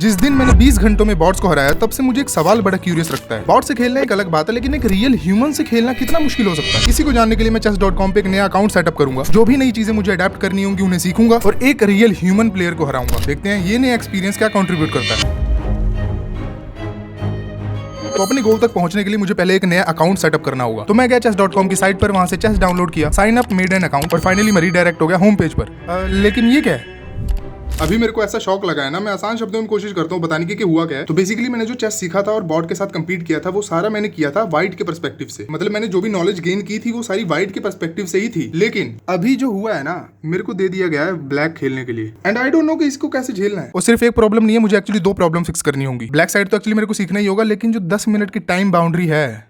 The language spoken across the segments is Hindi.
जिस दिन मैंने 20 घंटों में बॉट्स को हराया तब से मुझे एक सवाल बड़ा क्यूरियस रखता है। बॉट से खेलना एक अलग बात है, लेकिन एक रियल ह्यूमन से खेलना कितना मुश्किल हो सकता है। इसी को जानने के लिए मैं chess.com पे एक नया अकाउंट सेटअप करूंगा। जो भी नई चीजें मुझे अडेप्ट करनी होंगी उन्हें सीखूंगा और एक रियल ह्यूमन प्लेयर को हराऊंगा। देखते हैं ये नया एक्सपीरियंस क्या कंट्रीब्यूट करता है। तो अपने गोल तक पहुंचने के लिए मुझे पहले एक नया अकाउंट सेटअप करना होगा। तो मैं गया chess.com की साइट पर, वहां से चेस डाउनलोड किया, sign up, made an account और फाइनली मैं रीडायरेक्ट हो गया होम पेज पर। लेकिन ये क्या है? अभी मेरे को ऐसा शौक लगा है ना, मैं आसान शब्दों में कोशिश करता हूँ बताने की कि हुआ क्या है। तो बेसिकली मैंने जो चेस सीखा था और बॉट के साथ कंपीट किया था वो सारा मैंने किया था वाइट के पर्सपेक्टिव से। मतलब मैंने जो भी नॉलेज गेन की थी वो सारी वाइट के पर्सपेक्टिव से ही थी। लेकिन अभी जो हुआ है ना, मेरे को दे दिया गया है ब्लैक खेलने के लिए एंड आई डोंट नो कि इसको कैसे झेलना है। और सिर्फ एक प्रॉब्लम नहीं है, मुझे एक्चुअली दो प्रॉब्लम फिक्स करनी होंगी। ब्लैक साइड तो एक्चुअली मेरे को सीखना ही होगा, लेकिन जो 10 मिनट की टाइम बाउंड्री है।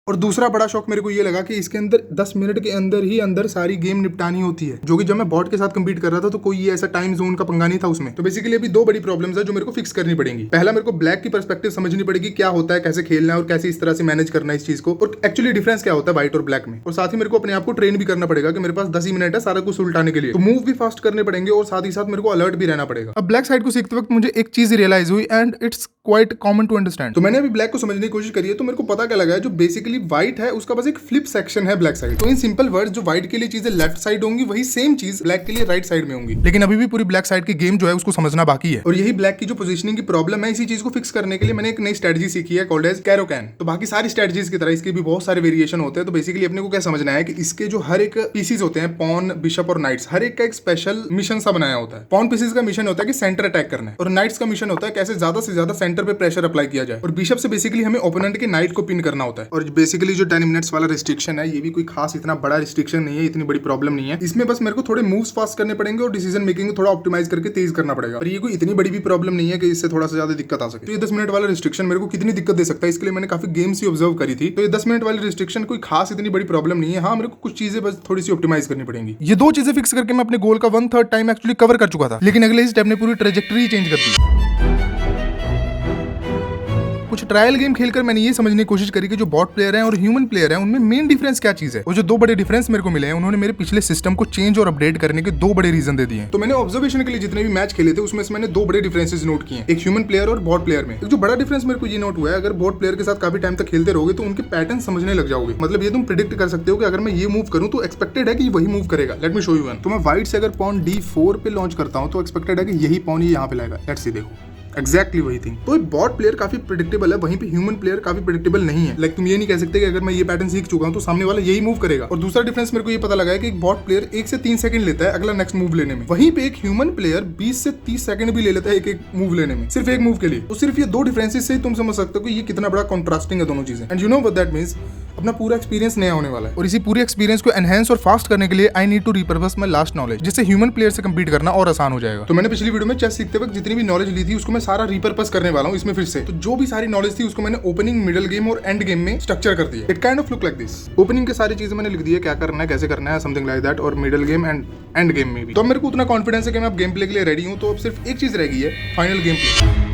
और दूसरा बड़ा शौक मेरे को ये लगा कि इसके अंदर 10 मिनट के अंदर ही अंदर सारी गेम निपटानी होती है, जो कि जब मैं बॉट के साथ कंपीट कर रहा था तो कोई ये ऐसा टाइम जोन का पंगा नहीं था उसमें। तो बेसिकली अभी दो बड़ी प्रॉब्लम्स है जो मेरे को फिक्स करनी पड़ेंगी। पहला, मेरे को ब्लैक की पर्सपेक्टिव समझनी पड़ेगी, क्या होता है, कैसे खेलना है और कैसे इस तरह से मैनेज करना है इस चीज को, और एक्चुअली डिफरेंस क्या होता है व्हाइट और ब्लैक में। और साथ ही मेरे को अपने आप को ट्रेन भी करना पड़ेगा कि मेरे पास 10 ही मिनट है सारा कुछ उल्टाने के लिए, तो मूव भी फास्ट करने पड़ेंगे और साथ ही साथ मेरे को अलर्ट भी रहना पड़ेगा। अब ब्लैक साइड को सीखते वक्त मुझे एक चीज रियलाइज हुई and it's quite common to understand. तो मैंने अभी ब्लैक को समझने की कोशिश करी है, तो मेरे को पता क्या लगा है, जो बेसिकली व्हाइट है उसका बस एक फ्लिप सेक्शन है ब्लैक साइड। तो इन सिंपल वर्ड्स, जो व्हाइट के लिए चीजें लेफ्ट साइड होंगी वही सेम चीज ब्लैक के लिए राइट साइड में होंगी। लेकिन अभी भी पूरी ब्लैक साइड की गेम जो है उसको समझना बाकी है। और यही ब्लैक की जो पोजीशनिंग की प्रॉब्लम है, इसी चीज को फिक्स करने के लिए मैंने एक नई स्ट्रेटजी सीखी है कॉल्ड एज कैरोकैन। तो बाकी सारी स्ट्रेटजीज की तरह इसके भी बहुत सारे वेरिएशन होते हैं। तो बेसिकली अपने को क्या समझना है कि इसके जो हर एक पीसीज होते हैं, पॉन, बिशप और नाइट्स, हर एक का एक स्पेशल मिशन सा बनाया होता है। पॉन पीसीज का मिशन होता है कि सेंटर अटैक करना है, और नाइट्स का मिशन होता है कैसे ज्यादा से ज्यादा सेंटर पे प्रेशर अप्लाई किया जाए, और बिशप से बेसिकली हमें ओपोनेंट के नाइट को पिन करना होता है। और बेसिकली जो 10 मिनट्स वाला रिस्ट्रिक्शन है, ये भी कोई खास इतना बड़ा रिस्ट्रिक्शन नहीं है, इतनी बड़ी प्रॉब्लम नहीं है इसमें। बस मेरे को थोड़े मूव्स फास्ट करने पड़ेंगे और डिसीजन मेकिंग को थोड़ा ऑप्टिमाइज करके तेज करना पड़ेगा। और ये कोई इतनी बड़ी भी प्रॉब्लम नहीं है कि इससे थोड़ा सा ज्यादा दिक्कत आ सके। तो ये 10 मिनट वाला रिस्ट्रिक्शन मेरे को कितनी दिक्कत दे सकता है, इसके लिए मैंने काफी गेम्स ही ऑब्जर्व करी थी। तो ये 10 मिनट वाली रिस्ट्रिक्शन कोई खास इतनी बड़ी प्रॉब्लम नहीं है। हाँ, मेरे को कुछ चीजें बस थोड़ी सी ऑप्टिमाइज करनी पड़ेंगी। ये दो चीजें फिक्स करके मैं अपने गोल का 1/3 टाइम एक्चुअली कवर कर चुका था, लेकिन अगले स्टेप ने पूरी ट्रेजेक्टरी चेंज कर दी। कुछ ट्रायल गेम खेलकर मैंने ये समझने की कोशिश करी कि जो बॉट प्लेयर हैं और ह्यूमन प्लेयर हैं उनमें मेन डिफरेंस क्या चीज है। और जो दो बड़े डिफरेंस मेरे को मिले हैं, उन्होंने मेरे पिछले सिस्टम को चेंज और अपडेट करने के दो बड़े रीजन दे दिए हैं। तो मैंने ऑब्जर्वेशन के लिए जितने भी मैच खेले थे उसमें से मैंने दो बड़े डिफरेंसेस नोट किए हैं, एक ह्यूमन प्लेयर और बॉट प्लेयर में। एक जो बड़ा डिफरेंस मेरे को ये नोट हुआ है, अगर बॉट प्लेयर के साथ काफी टाइम तक खेलते रहोगे तो उनके पैटर्न समझने लग जाओगे। मतलब ये तुम प्रिडिक्ट कर सकते हो कि अगर मैं ये मूव करूं तो एक्सपेक्टेड है कि वही मूव करेगा। Let me show you one. तो मैं व्हाइट से अगर पॉन D4 पे लॉन्च करता हूं तो एक्सपेक्टेड है कि यही पॉन यहाँ पे लाएगा। लेट्स सी, देखो एक्जैक्टली वही थिंग। तो बॉट प्लेयर काफी प्रेडिक्टेबल है, वहीं पे ह्यूमन प्लेयर काफी प्रेडिक्टेबल नहीं है। लाइक तुम ये नहीं कह सकते कि अगर मैं ये पैटर्न सीख चुका हूं तो सामने वाला यही मूव करेगा। और दूसरा डिफरेंस मेरे को ये पता लगा है कि एक बॉट प्लेयर 1 से 3 सेकंड लेता है अगला नेक्स्ट मूव लेने में, वहीं पे एक ह्यूमन प्लेयर 20 से 30 सेकंड भी ले लेता है एक मूव लेने में, सिर्फ एक मूव के लिए। तो सिर्फ ये दो डिफरेंसेस से ही तुम समझ सकते हो कि ये कितना बड़ा कॉन्ट्रास्टिंग है दोनों चीजें। And you know what that means, अपना पूरा एक्सपीरियंस नया होने वाला है। और इसी पूरे एक्सपीरियंस को एनहांस और फास्ट करने के लिए I need to repurpose my last knowledge, जिससे ह्यूमन प्लेयर से कंपीट करना और आसान हो जाएगा। तो मैंने पिछली वीडियो में चेस सीखते वक्त जितनी भी नॉलेज ली थी उसको मैं सारा रिपर्पस करने वाला हूं इसमें फिर से। तो जो भी सारी नॉलेज थी उसको मैंने ओपनिंग, मिडिल गेम और एंड गेम में स्ट्रक्चर कर दिया। It kind of look like this. Opening के सारी चीजें मैंने लिख दी है, क्या करना है, कैसे करना है, समथिंग लाइक दैट, और middle game and end game में भी। तो मेरे को उतना कॉन्फिडेंस है कि मैं अब गेम प्ले के लिए रेडी हूं। तो अब सिर्फ एक चीज रह गई है, फाइनल गेम प्ले।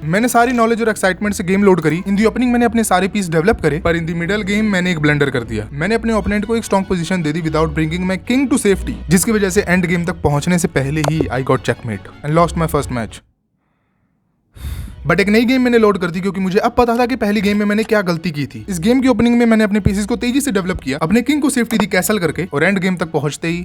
मैंने सारी नॉलेज और एक्साइटमेंट से गेम लोड करी। इन दी ओपनिंग मैंने अपने सारे पीस डेवलप करे, पर इन दी मिडिल गेम मैंने एक ब्लंडर कर दिया। मैंने अपने ओपोनेंट को एक स्ट्रॉन्ग पोजीशन दे दी without bringing my king to safety, जिसकी वजह से एंड गेम तक पहुंचने से पहले ही I got checkmate and lost my first match. But एक नई गेम मैंने लोड कर दी, क्योंकि मुझे अब पता था कि पहली गेम में मैंने क्या गलती की थी। इस गेम की ओपनिंग में मैंने अपने पीसेस को तेजी से डेवलप किया, अपने किंग को सेफ्टी दी कैसल करके, और एंड गेम तक पहुंचते ही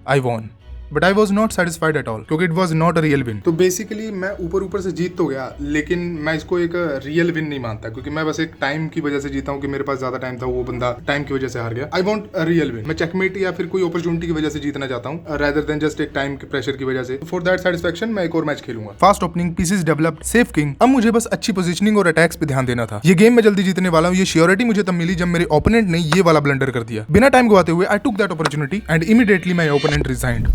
I won. But I was not satisfied at all, क्योंकि it was not a real win. तो बेसिकली मैं ऊपर से जीत तो गया, लेकिन मैं इसको एक रियल विन नहीं मानता, क्योंकि मैं बस एक टाइम की वजह से जीता हूँ कि मेरे पास ज्यादा टाइम था, वो बंदा टाइम की वजह से हार गया। I want a real win. मैं चेकमेट या फिर कोई अपॉर्चुनिटी की वजह से जीतना चाहता हूँ, रादर देन जस्ट एक टाइम के प्रेशर की वजह से। फॉर दैट सेटिस्फैक्शन मैं एक और मैच खेलूंगा। Fast opening, pieces developed, safe king. अब मुझे बस अच्छी पोजीशनिंग और अटैक्स पे ध्यान देना था। ये गेम मैं जल्दी जीतने वाला हूँ, ये श्योरिटी मुझे तब मिली जब मेरे ओपोनेंट ने ये वाला ब्लंडर कर दिया। बिना टाइम गवाते हुए I took that opportunity and immediately my opponent resigned.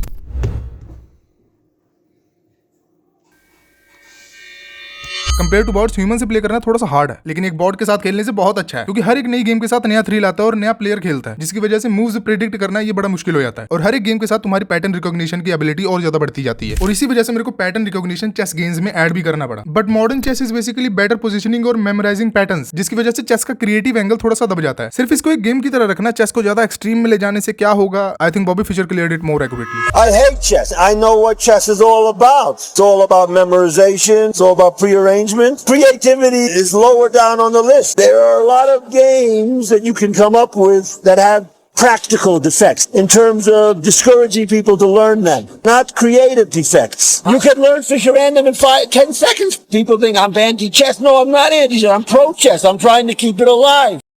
Compare to bots human से प्ले करना थोड़ा सा हार्ड है, लेकिन एक बॉट के साथ खेलने से बहुत अच्छा है, क्योंकि हर एक नई गेम के साथ नया थ्रिल आता है और नया प्लेयर खेलता है, जिसकी वजह से मूव्स प्रेडिक्ट करना ये बड़ा मुश्किल हो जाता है। और हर एक गेम के साथ तुम्हारी पैटर्न रिकॉग्निशन की एबिलिटी और ज्यादा बढ़ती जाती है, और इसी वजह से मेरे को पैटर्न रिकॉग्निशन चेस गेम्स में ऐड भी करना पड़ा। But modern chess is basically better positioning और मेमोराइजिंग पैटर्न्स, जिसकी वजह से चेस का क्रिएटिव एंगल थोड़ा सा दब जाता है। सिर्फ इसको एक गेम की तरह रखना, चेस को ज्यादा एक्सट्रीम में ले जाने से क्या होगा, I think Bobby Fischer cleared it more accurately. I hate chess. I know what chess is all about. It's all about memorization. It's all about prearrangement. Creativity is lower down on the list. There are a lot of games that you can come up with that have practical defects in terms of discouraging people to learn them, not creative defects. You can learn Fisher Random in 10 seconds. People think I'm anti-chess. No, I'm not anti-chess. I'm pro-chess. I'm trying to keep it alive.